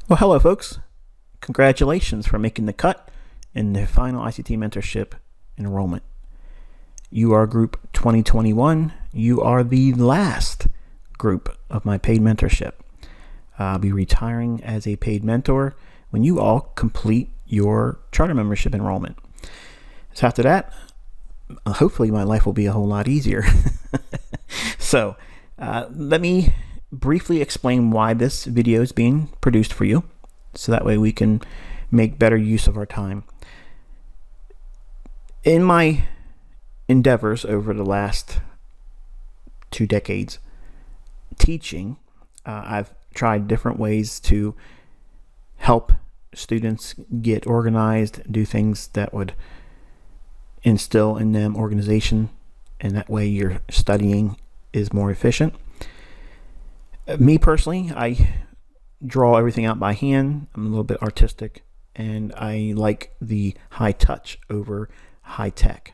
Well, hello, folks. Congratulations for making the cut in the final ICT mentorship enrollment. You are group 2021. You are the last group of my paid mentorship. I'll be retiring as a paid mentor when you all complete your charter membership enrollment. So after that, hopefully my life will be a whole lot easier. So let me briefly explain why this video is being produced for you, so that way we can make better use of our time. In my endeavors over the last 2 decades teaching, I've tried different ways to help students get organized, do things that would instill in them organization, and that way your studying is more efficient. Me personally, I draw everything out by hand. I'm a little bit artistic, and I like the high touch over high tech.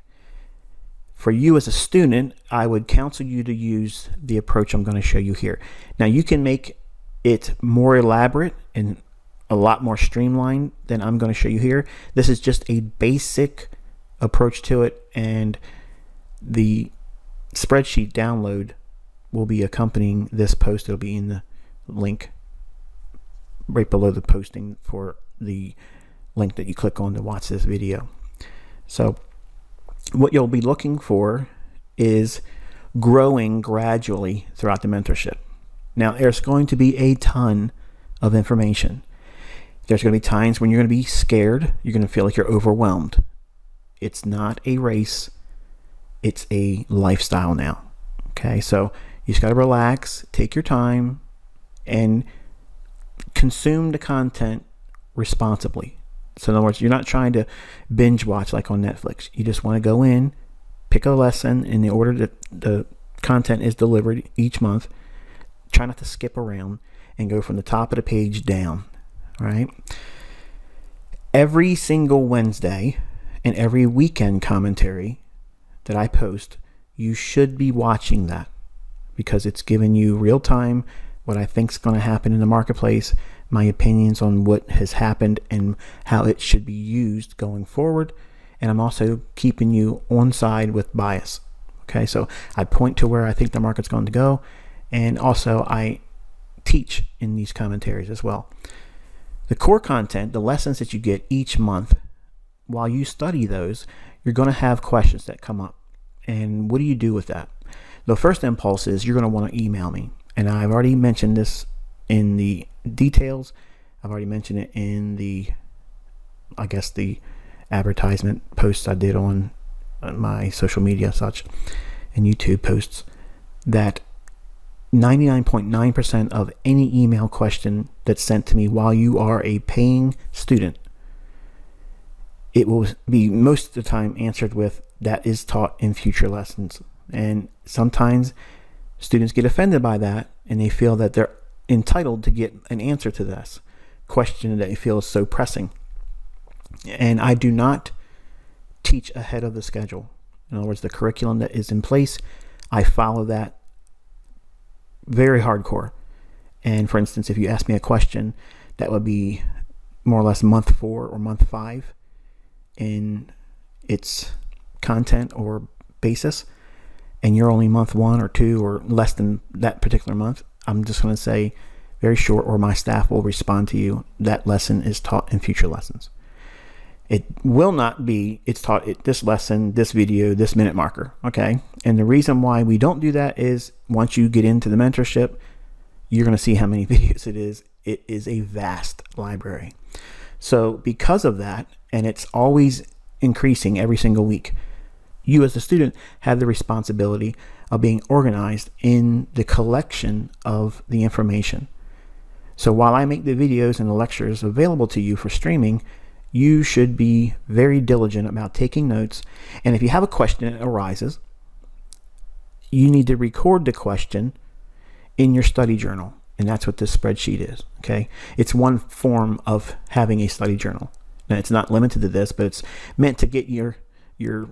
For you as a student, I would counsel you to use the approach I'm going to show you here. Now, you can make it more elaborate and a lot more streamlined than I'm going to show you here. This is just a basic approach to it, and the spreadsheet download will be accompanying this post. It'll be in the link right below the posting for the link that you click on to watch this video. So what you'll be looking for is growing gradually throughout the mentorship. Now, there's going to be a ton of information. There's going to be times when you're going to be scared. You're going to feel like you're overwhelmed. It's not a race. It's a lifestyle now. Okay, so you just got to relax, take your time, and consume the content responsibly. So in other words, you're not trying to binge watch like on Netflix. You just want to go in, pick a lesson in the order that the content is delivered each month. Try not to skip around and go from the top of the page down. All right. Every single Wednesday and every weekend commentary that I post, you should be watching that, because it's giving you real time what I think is going to happen in the marketplace, my opinions on what has happened and how it should be used going forward. And I'm also keeping you on side with bias. Okay, so I point to where I think the market's going to go, and also I teach in these commentaries as well. The core content, the lessons that you get each month, while you study those, you're going to have questions that come up. And what do you do with that? The first impulse is you're going to want to email me. And I've already mentioned this in the details. I've already mentioned it in the advertisement posts I did on my social media such and YouTube posts, that 99.9% of any email question that's sent to me while you are a paying student, it will be most of the time answered with, that is taught in future lessons. And sometimes students get offended by that, and they feel that they're entitled to get an answer to this question that they feel is so pressing. And I do not teach ahead of the schedule. In other words, the curriculum that is in place, I follow that very hardcore. And for instance, if you ask me a question that would be more or less month 4 or month 5 in its content or basis, and you're only month 1 or 2 or less than that particular month, I'm just going to say very short, or my staff will respond to you, that lesson is taught in future lessons. It will not be, it's taught at this lesson, this video, this minute marker. Okay. And the reason why we don't do that is once you get into the mentorship, you're going to see how many videos it is. It is a vast library. So because of that, and it's always increasing every single week, you as a student have the responsibility of being organized in the collection of the information. So while I make the videos and the lectures available to you for streaming, you should be very diligent about taking notes. And if you have a question that arises, you need to record the question in your study journal. And that's what this spreadsheet is. Okay. It's one form of having a study journal. Now, it's not limited to this, but it's meant to get your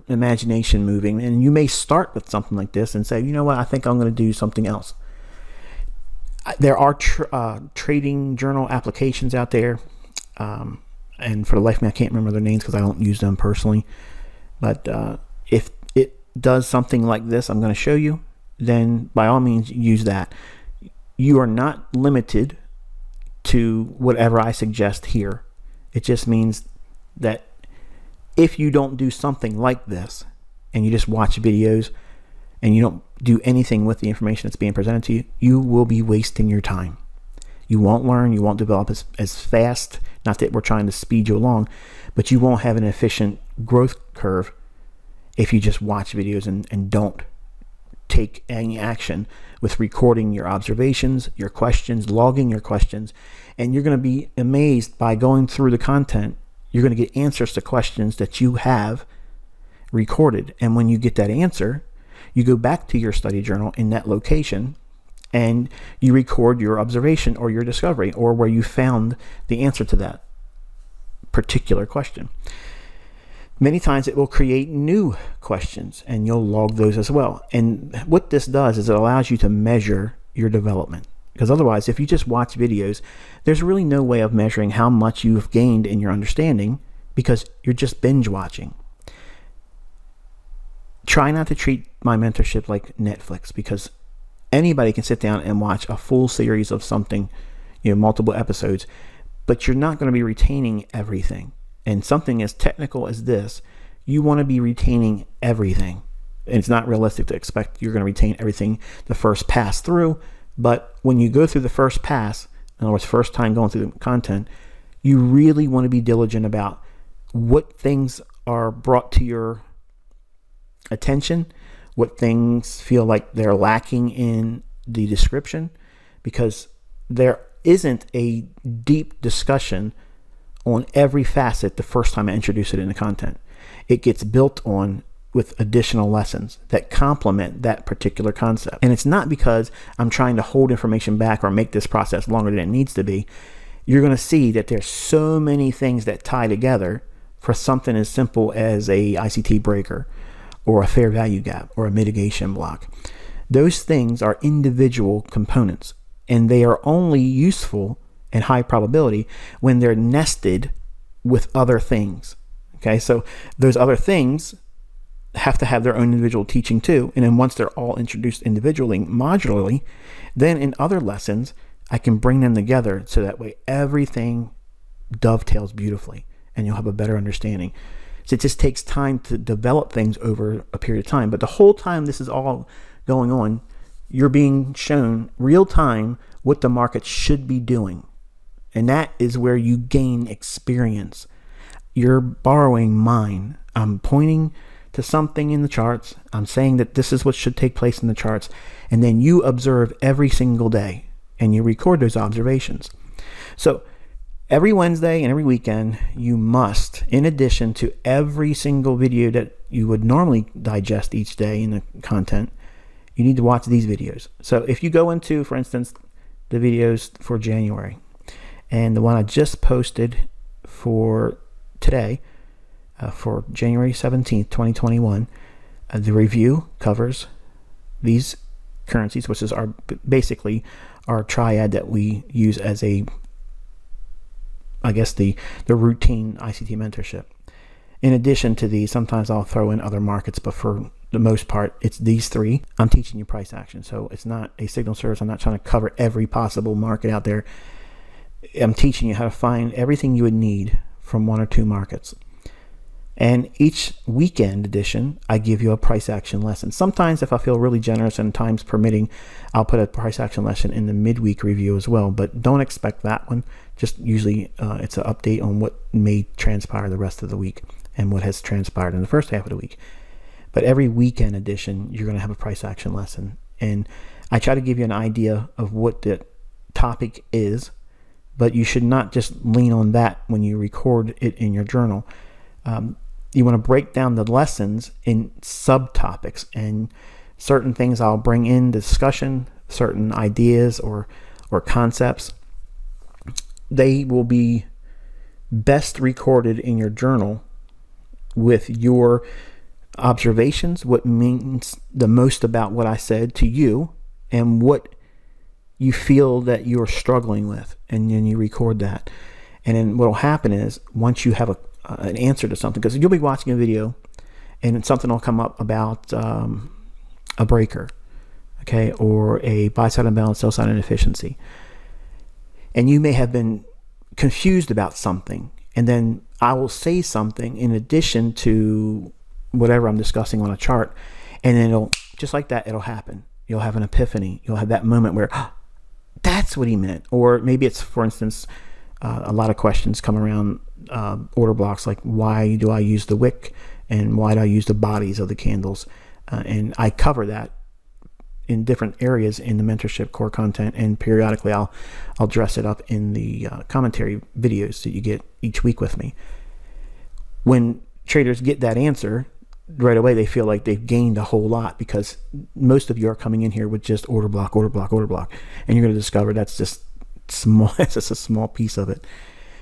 imagination moving. And you may start with something like this and say, you know what, I think I'm going to do something else. There are trading journal applications out there, and for the life of me, I can't remember their names because I don't use them personally. But if it does something like this, I'm going to show you, then by all means use that. You are not limited to whatever I suggest here. It just means that if you don't do something like this and you just watch videos and you don't do anything with the information that's being presented to you, you will be wasting your time. You won't learn, you won't develop as fast. Not that we're trying to speed you along, but you won't have an efficient growth curve if you just watch videos and don't take any action with recording your observations, your questions, logging your questions. And you're going to be amazed by going through the content. You're going to get answers to questions that you have recorded. And when you get that answer, you go back to your study journal in that location and you record your observation or your discovery or where you found the answer to that particular question. Many times it will create new questions and you'll log those as well. And what this does is it allows you to measure your development. Because otherwise, if you just watch videos, there's really no way of measuring how much you've gained in your understanding because you're just binge watching. Try not to treat my mentorship like Netflix, because anybody can sit down and watch a full series of something, multiple episodes, but you're not going to be retaining everything. And something as technical as this, you want to be retaining everything. And it's not realistic to expect you're going to retain everything the first pass through. But when you go through the first pass, in other words, first time going through the content, you really want to be diligent about what things are brought to your attention, what things feel like they're lacking in the description, because there isn't a deep discussion on every facet the first time I introduce it in the content. It gets built on with additional lessons that complement that particular concept. And it's not because I'm trying to hold information back or make this process longer than it needs to be. You're going to see that there's so many things that tie together for something as simple as a ICT breaker or a fair value gap or a mitigation block. Those things are individual components, and they are only useful and high probability when they're nested with other things. Okay, so those other things have to have their own individual teaching too. And then once they're all introduced individually, modularly, then in other lessons, I can bring them together so that way everything dovetails beautifully and you'll have a better understanding. So it just takes time to develop things over a period of time. But the whole time this is all going on, you're being shown real time what the market should be doing. And that is where you gain experience. You're borrowing mine. I'm pointing to something in the charts. I'm saying that this is what should take place in the charts. And then you observe every single day and you record those observations. So every Wednesday and every weekend, you must, in addition to every single video that you would normally digest each day in the content, you need to watch these videos. So if you go into, for instance, the videos for January and the one I just posted for today, for January 17th, 2021, the review covers these currencies, which is basically our triad that we use as the routine ICT mentorship. In addition to these, sometimes I'll throw in other markets, but for the most part, it's these three. I'm teaching you price action, so it's not a signal service. I'm not trying to cover every possible market out there. I'm teaching you how to find everything you would need from one or two markets. And each weekend edition, I give you a price action lesson. Sometimes if I feel really generous and time's permitting, I'll put a price action lesson in the midweek review as well. But don't expect that one. Just usually it's an update on what may transpire the rest of the week and what has transpired in the first half of the week. But every weekend edition, you're going to have a price action lesson. And I try to give you an idea of what the topic is, but you should not just lean on that when you record it in your journal. You want to break down the lessons in subtopics, and certain things I'll bring in discussion, certain ideas or concepts. They will be best recorded in your journal with your observations, what means the most about what I said to you, and what you feel that you're struggling with, and then you record that. And then what will happen is, once you have an answer to something, because you'll be watching a video and something will come up about a breaker, okay, or a buy-side imbalance, sell-side inefficiency. And you may have been confused about something, and then I will say something in addition to whatever I'm discussing on a chart, and then it'll, just like that, it'll happen. You'll have an epiphany. You'll have that moment where, oh, that's what he meant. Or maybe it's, for instance, a lot of questions come around order blocks, like why do I use the wick and why do I use the bodies of the candles? And I cover that in different areas in the mentorship core content, and periodically I'll dress it up in the commentary videos that you get each week with me. When traders get that answer, right away they feel like they've gained a whole lot, because most of you are coming in here with just order block, order block, order block, and you're going to discover that's just small. It's just a small piece of it.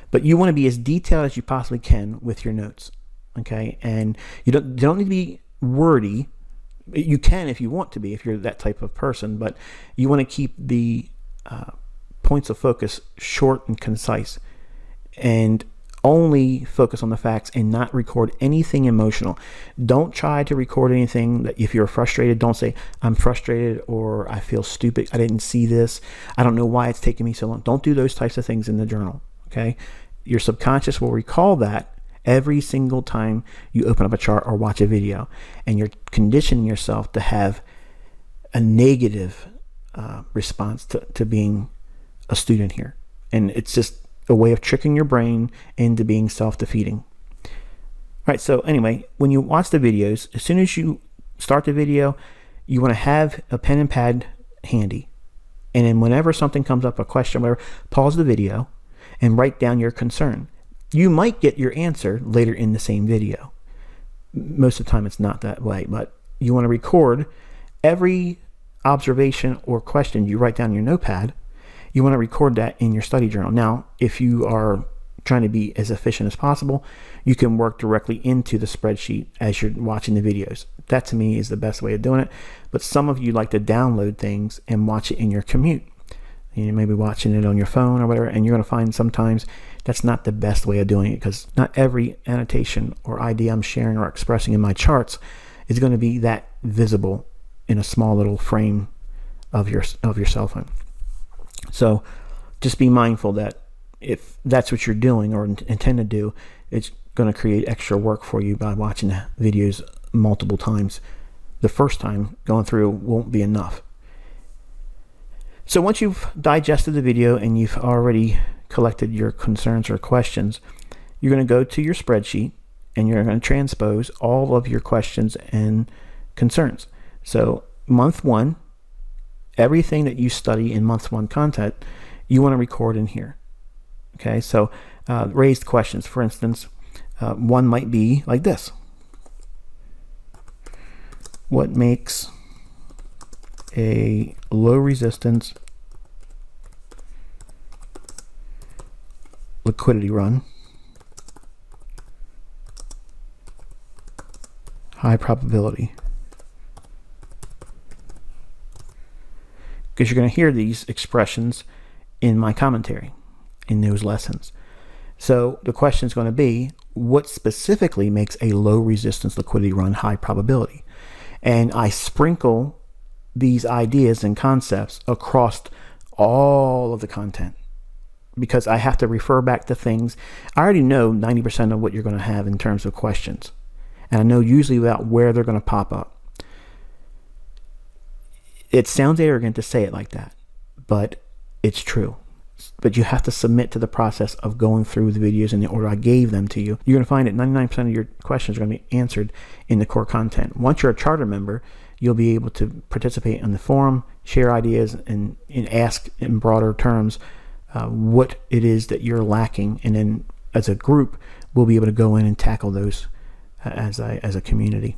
But you want to be as detailed as you possibly can with your notes, okay? And you don't need to be wordy. You can if you want to be, if you're that type of person, but you want to keep the points of focus short and concise, and only focus on the facts and not record anything emotional. Don't try to record anything that, if you're frustrated, don't say, I'm frustrated, or I feel stupid, I didn't see this, I don't know why it's taking me so long. Don't do those types of things in the journal, okay? Your subconscious will recall that every single time you open up a chart or watch a video, and you're conditioning yourself to have a negative response to being a student here. And it's just a way of tricking your brain into being self-defeating. All right, so anyway, when you watch the videos, as soon as you start the video, you want to have a pen and pad handy. And then whenever something comes up, a question, whatever, pause the video and write down your concern. You might get your answer later in the same video. Most of the time it's not that way, but you want to record every observation or question you write down in your notepad. You want to record that in your study journal. Now, if you are trying to be as efficient as possible, you can work directly into the spreadsheet as you're watching the videos. That to me is the best way of doing it. But some of you like to download things and watch it in your commute. You may be watching it on your phone or whatever, and you're going to find sometimes that's not the best way of doing it, because not every annotation or idea I'm sharing or expressing in my charts is going to be that visible in a small little frame of your cell phone. So just be mindful that if that's what you're doing or intend to do, it's going to create extra work for you by watching the videos multiple times. The first time going through won't be enough. So once you've digested the video and you've already collected your concerns or questions, you're going to go to your spreadsheet and you're going to transpose all of your questions and concerns. So month one, everything that you study in month one content, you want to record in here. Okay, so raised questions, for instance, one might be like this. What makes a low resistance liquidity run high probability? Because you're going to hear these expressions in my commentary in those lessons. So the question is going to be, what specifically makes a low resistance liquidity run high probability? And I sprinkle these ideas and concepts across all of the content, because I have to refer back to things. I already know 90% of what you're going to have in terms of questions, and I know usually about where they're going to pop up. It sounds arrogant to say it like that, but it's true. But you have to submit to the process of going through the videos in the order I gave them to you. You're going to find that 99% of your questions are going to be answered in the core content. Once you're a charter member, you'll be able to participate in the forum, share ideas, and ask in broader terms what it is that you're lacking. And then as a group, we'll be able to go in and tackle those as a community.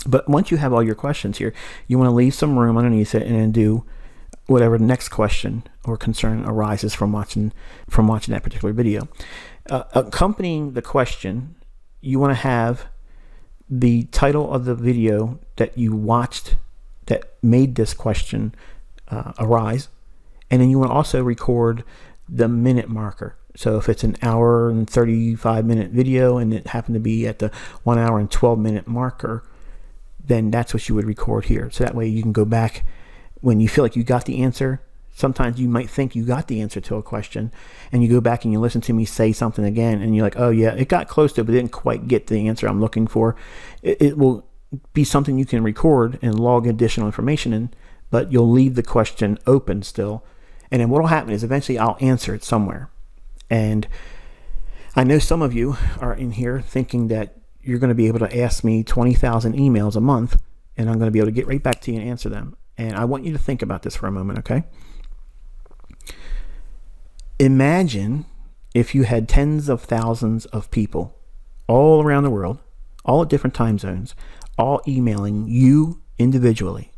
But once you have all your questions here, you want to leave some room underneath it and then do whatever the next question or concern arises from watching that particular video. Accompanying the question, you want to have the title of the video that you watched that made this question arise, And then you want to also record the minute marker. So if it's an hour and 35-minute video and it happened to be at the 1 hour and 12-minute marker, then that's what you would record here. So that way you can go back when you feel like you got the answer. Sometimes you might think you got the answer to a question, and you go back and you listen to me say something again, and you're like, oh yeah, it got close to it, but didn't quite get the answer I'm looking for. It will be something you can record and log additional information in, but you'll leave the question open still. And then what will happen is eventually I'll answer it somewhere. And I know some of you are in here thinking that you're going to be able to ask me 20,000 emails a month, and I'm going to be able to get right back to you and answer them. And I want you to think about this for a moment, okay? Imagine if you had tens of thousands of people all around the world, all at different time zones, all emailing you individually,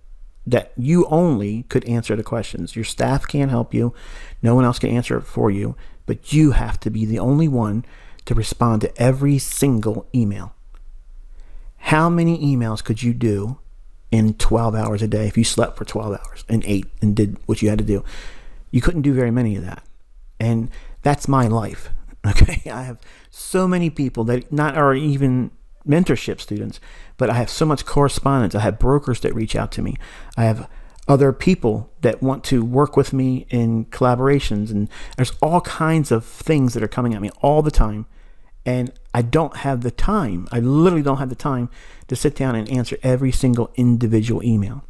that you only could answer the questions. Your staff can't help you. No one else can answer it for you, but you have to be the only one to respond to every single email. How many emails could you do in 12 hours a day if you slept for 12 hours and ate and did what you had to do? You couldn't do very many of that. And that's my life. Okay, I have so many people that not are even mentorship students, but I have so much correspondence. I have brokers that reach out to me. I have other people that want to work with me in collaborations, and there's all kinds of things that are coming at me all the time. And I don't have the time. I literally don't have the time to sit down and answer every single individual email.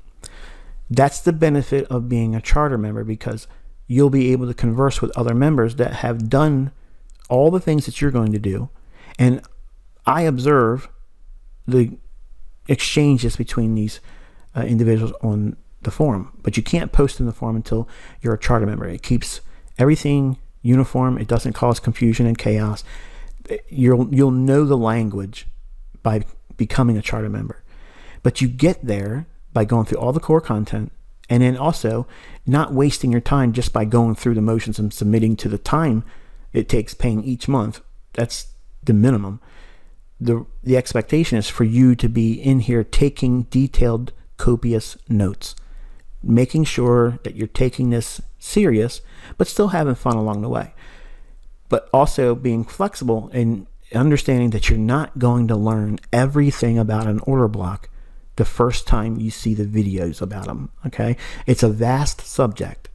That's the benefit of being a charter member, because you'll be able to converse with other members that have done all the things that you're going to do. And I observe the exchanges between these individuals on the forum, but you can't post in the forum until you're a charter member. It keeps everything uniform. It doesn't cause confusion and chaos. You'll know the language by becoming a charter member, but you get there by going through all the core content, and then also not wasting your time just by going through the motions and submitting to the time it takes paying each month. That's the minimum. The expectation is for you to be in here taking detailed, copious notes, making sure that you're taking this serious, but still having fun along the way. But also being flexible and understanding that you're not going to learn everything about an order block the first time you see the videos about them, okay? It's a vast subject,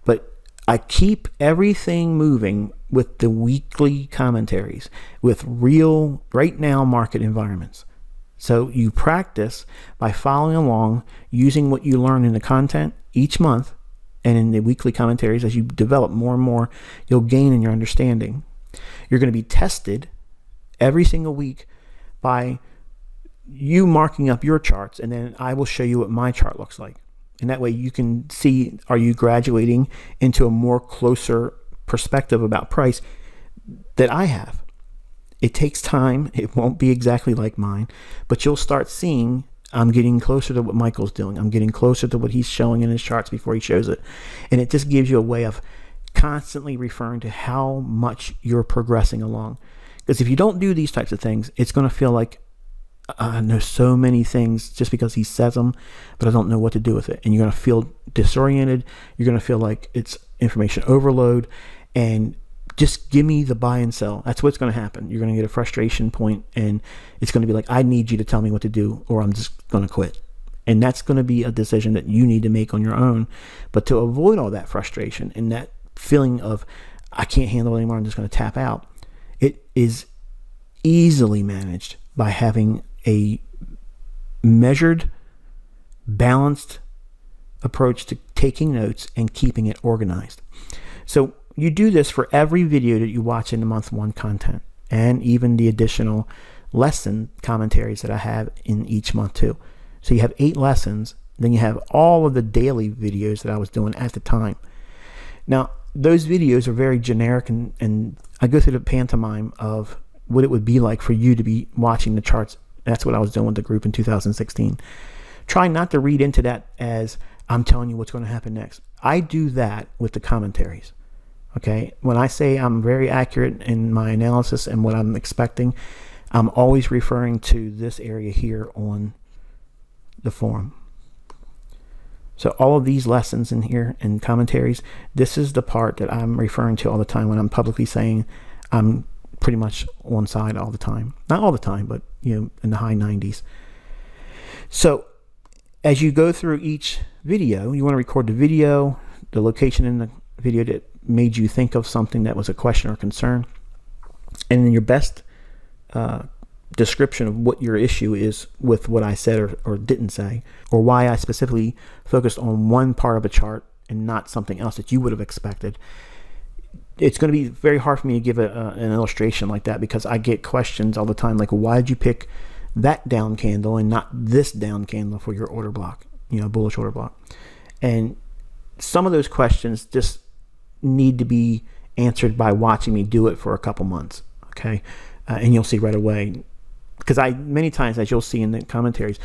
but I keep everything moving with the weekly commentaries, with real, right now market environments. So you practice by following along, using what you learn in the content each month, and in the weekly commentaries. As you develop more and more, you'll gain in your understanding. You're going to be tested every single week by you marking up your charts, and then I will show you what my chart looks like. And that way you can see, are you graduating into a more closer perspective about price that I have. It takes time. It won't be exactly like mine, but you'll start seeing I'm getting closer to what Michael's doing. I'm getting closer to what he's showing in his charts before he shows it. And it just gives you a way of constantly referring to how much you're progressing along. Because if you don't do these types of things, it's going to feel like I know so many things just because he says them, but I don't know what to do with it. And you're going to feel disoriented. You're going to feel like it's information overload. And just give me the buy and sell. That's what's going to happen. You're going to get a frustration point, and it's going to be like, I need you to tell me what to do, or I'm just going to quit. And that's going to be a decision that you need to make on your own. But to avoid all that frustration and that feeling of, I can't handle it anymore, I'm just going to tap out, it is easily managed by having a measured, balanced approach to taking notes and keeping it organized. So you do this for every video that you watch in the month one content, and even the additional lesson commentaries that I have in each month too. So you have 8 lessons, then you have all of the daily videos that I was doing at the time. Now, those videos are very generic, and I go through the pantomime of what it would be like for you to be watching the charts. That's what I was doing with the group in 2016. Try not to read into that as I'm telling you what's going to happen next. I do that with the commentaries. Okay, when I say I'm very accurate in my analysis and what I'm expecting, I'm always referring to this area here on the forum. So all of these lessons in here and commentaries, this is the part that I'm referring to all the time when I'm publicly saying I'm pretty much on side all the time. Not all the time, but in the high 90s. So as you go through each video, you want to record the video, the location in the video that made you think of something that was a question or concern, and then your best description of what your issue is with what I said or didn't say, or why I specifically focused on one part of a chart and not something else that you would have expected. It's going to be very hard for me to give an illustration like that, because I get questions all the time like, why did you pick that down candle and not this down candle for your order block, bullish order block? And some of those questions just need to be answered by watching me do it for a couple months, okay? And you'll see right away, because many times, as you'll see in the commentaries,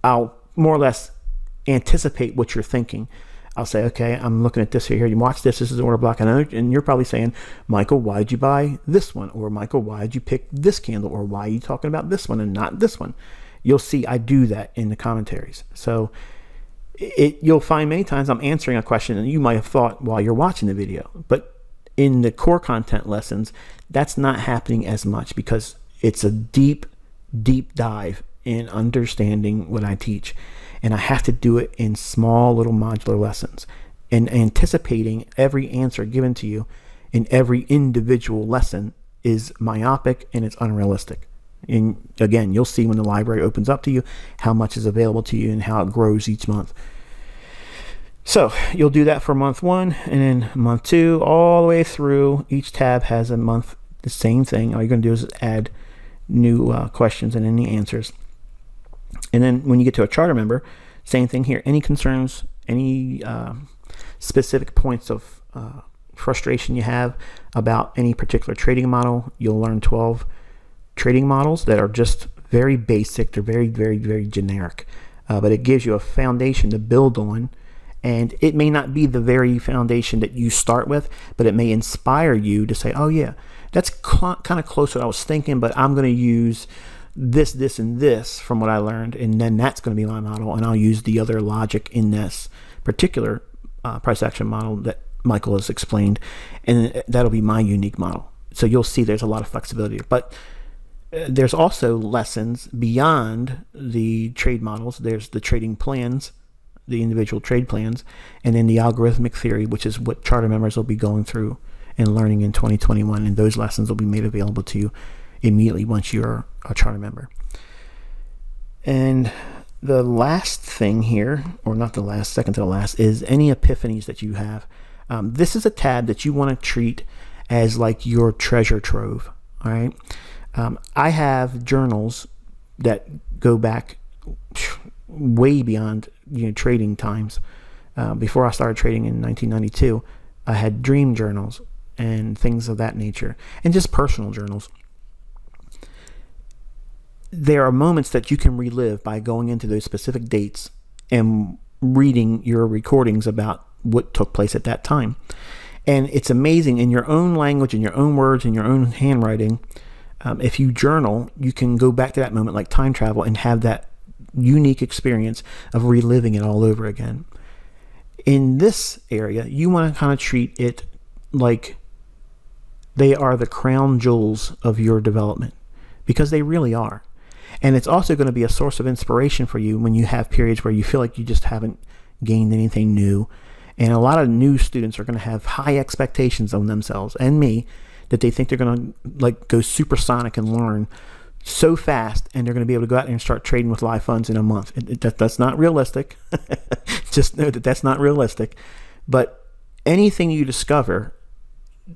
I'll more or less anticipate what you're thinking. I'll say, okay, I'm looking at this here. You watch this. This is the order block. And you're probably saying, Michael, why did you buy this one? Or Michael, why did you pick this candle? Or why are you talking about this one and not this one? You'll see I do that in the commentaries. So you'll find many times I'm answering a question and you might have thought while you're watching the video. But in the core content lessons, that's not happening as much, because it's a deep dive in understanding what I teach. And I have to do it in small little modular lessons, and anticipating every answer given to you in every individual lesson is myopic and it's unrealistic. And again, you'll see when the library opens up to you how much is available to you and how it grows each month. So you'll do that for month 1, and then month 2 all the way through. Each tab has a month, the same thing. All you're going to do is add new questions and any answers. And then when you get to a charter member, same thing here. Any concerns, any specific points of frustration you have about any particular trading model, you'll learn 12 trading models that are just very basic. They're very, very, very generic. But it gives you a foundation to build on. And it may not be the very foundation that you start with, but it may inspire you to say, oh yeah, that's kind of close to what I was thinking, but I'm going to use this, and this from what I learned, and then that's going to be my model, and I'll use the other logic in this particular price action model that Michael has explained, and that'll be my unique model. So you'll see there's a lot of flexibility. But there's also lessons beyond the trade models. There's the trading plans, the individual trade plans, and then the algorithmic theory, which is what charter members will be going through and learning in 2021, and those lessons will be made available to you immediately once you're a charter member. And the last thing here, or not the last, second to the last, is any epiphanies that you have. This is a tab that you want to treat as like your treasure trove. All right. I have journals that go back way beyond trading times. Before I started trading in 1992, I had dream journals and things of that nature, and just personal journals. There are moments that you can relive by going into those specific dates and reading your recordings about what took place at that time. And it's amazing, in your own language, in your own words, in your own handwriting. If you journal, you can go back to that moment like time travel and have that unique experience of reliving it all over again. In this area, you want to kind of treat it like they are the crown jewels of your development, because they really are. And it's also going to be a source of inspiration for you when you have periods where you feel like you just haven't gained anything new. And a lot of new students are going to have high expectations on themselves and me, that they think they're going to like go supersonic and learn so fast, and they're going to be able to go out there and start trading with live funds in a month. That's not realistic. Just know that that's not realistic. But anything you discover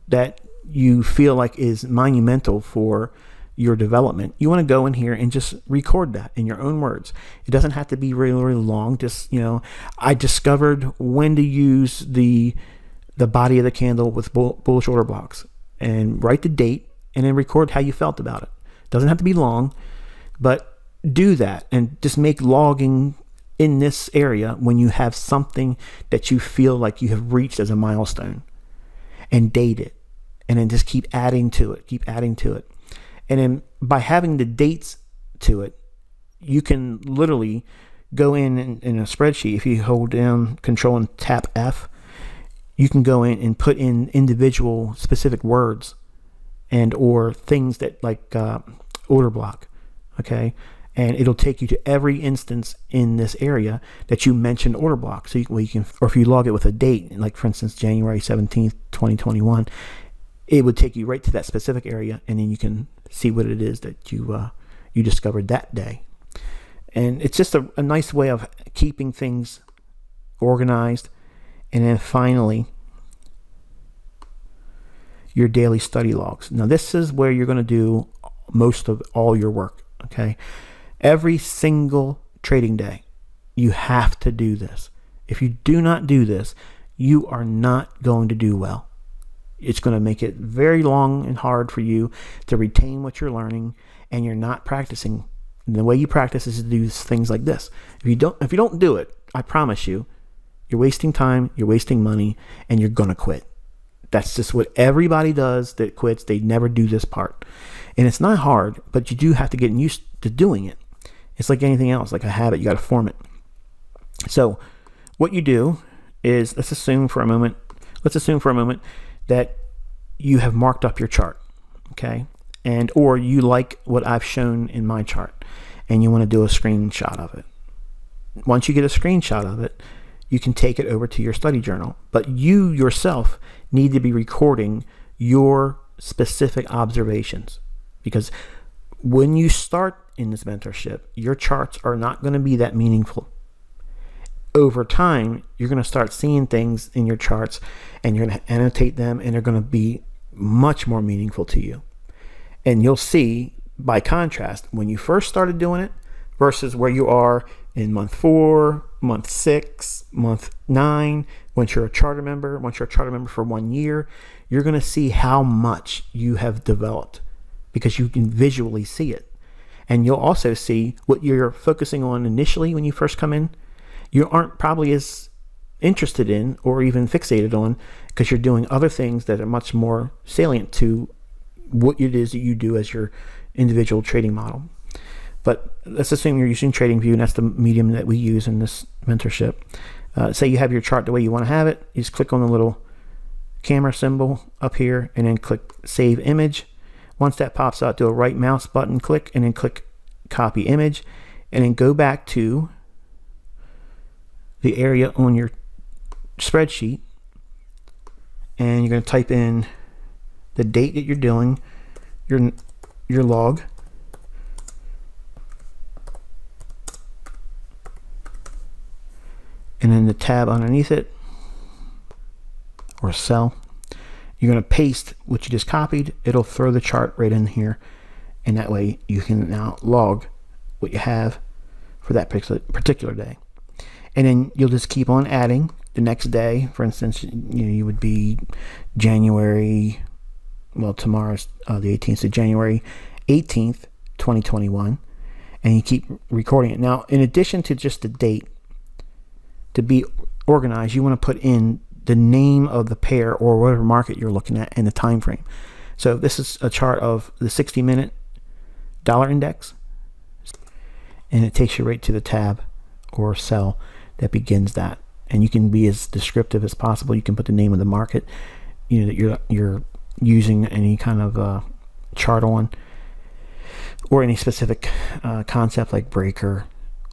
that you feel like is monumental for your development, you want to go in here and just record that in your own words. It doesn't have to be really, really long. Just, I discovered when to use the body of the candle with bullish order blocks, and write the date and then record how you felt about it. Doesn't have to be long, but do that and just make logging in this area when you have something that you feel like you have reached as a milestone, and date it, and then just keep adding to it. And then by having the dates to it, you can literally go in a spreadsheet. If you hold down Control and tap F, you can go in and put in individual specific words and or things that like order block, okay? And it'll take you to every instance in this area that you mentioned order block. So you can, or if you log it with a date, like for instance, January 17th, 2021, it would take you right to that specific area, and then you can see what it is that you discovered that day. And it's just a nice way of keeping things organized. And then finally, your daily study logs. Now this is where you're going to do most of all your work, okay? Every single trading day, you have to do this. If you do not do this, you are not going to do well. It's going to make it very long and hard for you to retain what you're learning, and you're not practicing. And the way you practice is to do things like this. If you don't do it, I promise you, you're wasting time, you're wasting money, and you're going to quit. That's just what everybody does that quits. They never do this part. And it's not hard, but you do have to get used to doing it. It's like anything else, like a habit, you got to form it. So what you do is, let's assume for a moment that you have marked up your chart, okay? And or you like what I've shown in my chart and you want to do a screenshot of it. Once you get a screenshot of it, you can take it over to your study journal. But you yourself need to be recording your specific observations, because when you start in this mentorship, your charts are not going to be that meaningful. Over time, you're going to start seeing things in your charts and you're going to annotate them, and they're going to be much more meaningful to you. And you'll see, by contrast, when you first started doing it versus where you are in month 4, month 6, month 9, once you're a charter member for 1 year, you're going to see how much you have developed, because you can visually see it. And you'll also see what you're focusing on initially when you first come in. You aren't probably as interested in or even fixated on, because you're doing other things that are much more salient to what it is that you do as your individual trading model. But let's assume you're using TradingView, and that's the medium that we use in this mentorship. Say you have your chart the way you want to have it. You just click on the little camera symbol up here and then click Save Image. Once that pops out, do a right mouse button click and then click Copy Image, and then go back to the area on your spreadsheet, and you're going to type in the date that you're doing your log, and then the tab underneath it, or cell. You're going to paste what you just copied. It'll throw the chart right in here, and that way you can now log what you have for that particular day. And then you'll just keep on adding the next day. For instance, you would be January, well, tomorrow's the 18th, so January 18th, 2021, and you keep recording it. Now, in addition to just the date, to be organized, you want to put in the name of the pair or whatever market you're looking at and the time frame. So this is a chart of the 60-minute dollar index, and it takes you right to the tab or cell that begins that. And you can be as descriptive as possible. You can put the name of the market, that you're using any kind of chart on, or any specific concept like breaker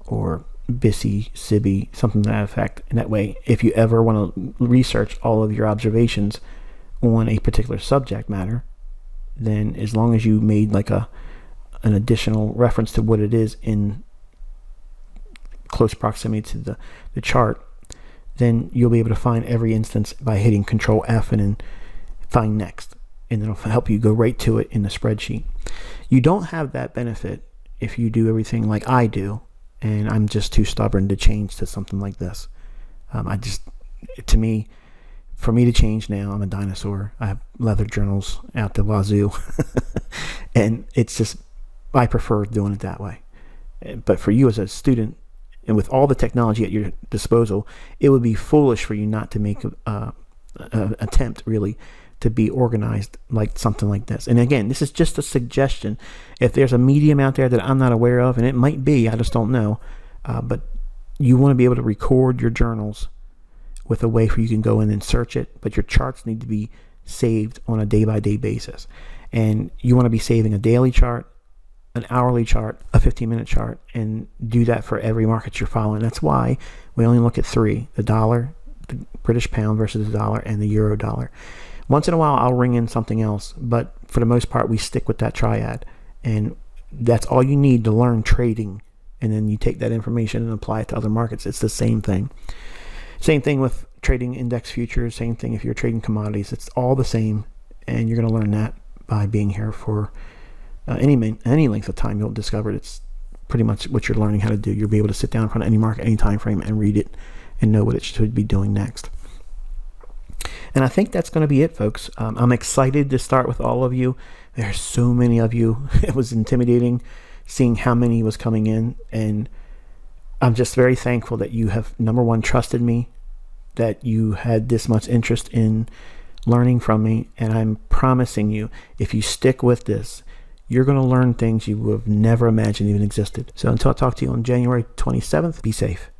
or BISI, SIBI, something to that effect. And that way, if you ever want to research all of your observations on a particular subject matter, then as long as you made like an additional reference to what it is in close proximity to the chart, then you'll be able to find every instance by hitting Control F and then find next, and it'll help you go right to it in the spreadsheet. You don't have that benefit if you do everything like I do, and I'm just too stubborn to change to something like this. For me to change now, I'm a dinosaur. I have leather journals out the wazoo, and it's just, I prefer doing it that way. But for you as a student, and with all the technology at your disposal, it would be foolish for you not to make an attempt really to be organized like something like this. And again, this is just a suggestion. If there's a medium out there that I'm not aware of, and it might be, I just don't know, but you want to be able to record your journals with a way where you can go in and search it, but your charts need to be saved on a day-by-day basis. And you want to be saving a daily chart, an hourly chart, a 15-minute chart, and do that for every market you're following. That's why we only look at three: the dollar, the British pound versus the dollar, and the euro dollar. Once in a while, I'll ring in something else, but for the most part, we stick with that triad. And that's all you need to learn trading. And then you take that information and apply it to other markets. It's the same thing. Same thing with trading index futures. Same thing if you're trading commodities. It's all the same. And you're going to learn that by being here for any length of time. You'll discover it's pretty much what you're learning how to do. You'll be able to sit down in front of any market, any time frame, and read it and know what it should be doing next. And I think that's going to be it, folks. I'm excited to start with all of you. There's so many of you. It was intimidating seeing how many was coming in. And I'm just very thankful that you have, number one, trusted me, that you had this much interest in learning from me. And I'm promising you, if you stick with this, you're going to learn things you would have never imagined even existed. So until I talk to you on January 27th, be safe.